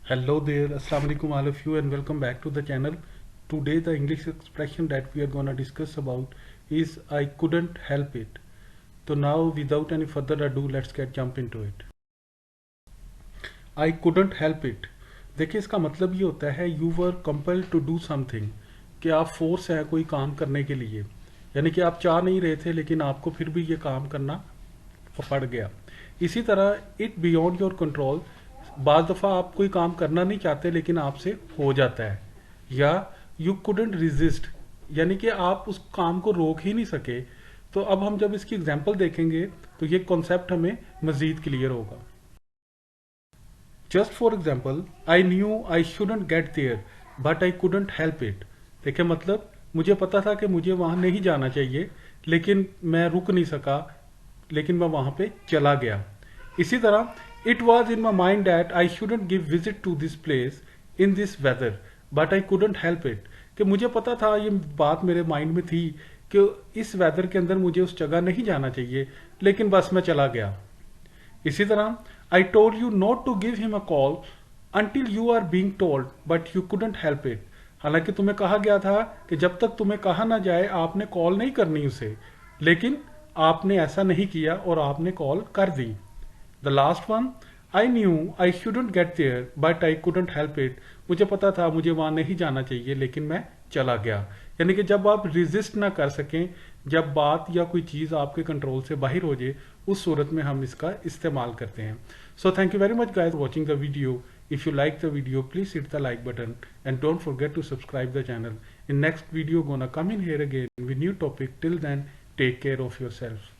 Hello there, Assalamu alaikum all of you and welcome back to the channel. Today the English expression that we are going to discuss about is I couldn't help it. So now without any further ado let's get jump into it. I couldn't help it. देखिए इसका मतलब ये होता है you were compelled to do something, कि आप force है कोई काम करने के लिए, यानी कि आप चाह नहीं रहे थे लेकिन आपको फिर भी ये काम करना पड़ गया. इसी तरह इट बियॉन्ड योर कंट्रोल, बाज़ दफ़ा आप कोई काम करना नहीं चाहते लेकिन आपसे हो जाता है. या यू कुडंट रेजिस्ट, यानी कि आप उस काम को रोक ही नहीं सके. तो अब हम जब इसकी एग्जांपल देखेंगे तो ये कॉन्सेप्ट हमें मजीद क्लियर होगा. Just for example, I knew I shouldn't get there but I couldn't help it. देखिए मतलब मुझे पता था कि मुझे वहां नहीं जाना चाहिए लेकिन मैं रुक नहीं सका, लेकिन मैं वहां पे चला गया. इसी तरह it was in my mind that I shouldn't give visit to this place in this weather but I couldn't help it. कि मुझे पता था, ये बात मेरे माइंड में थी कि इस वेदर के अंदर मुझे उस जगह नहीं जाना चाहिए लेकिन बस मैं चला गया. इसी तरह I told you not to give him a call until you are being told but you couldn't help it. हालांकि तुम्हें कहा गया था कि जब तक तुम्हें कहा ना जाए आपने कॉल नहीं करनी उसे, लेकिन आपने ऐसा नहीं किया और आपने कॉल कर दी. The last one, I knew I shouldn't get there but I couldn't help it. मुझे पता था मुझे वहां नहीं जाना चाहिए लेकिन मैं चला गया. यानी कि जब आप रेजिस्ट ना कर सकें, जब बात या कोई चीज़ आपके कंट्रोल से बाहर हो जाए, उस सूरत में हम इसका इस्तेमाल करते हैं. So thank you very much guys for watching the video. If you like the video, please hit the like button and don't forget to subscribe the channel. In next video, gonna come in here again with new topic. Till then, take care of yourself.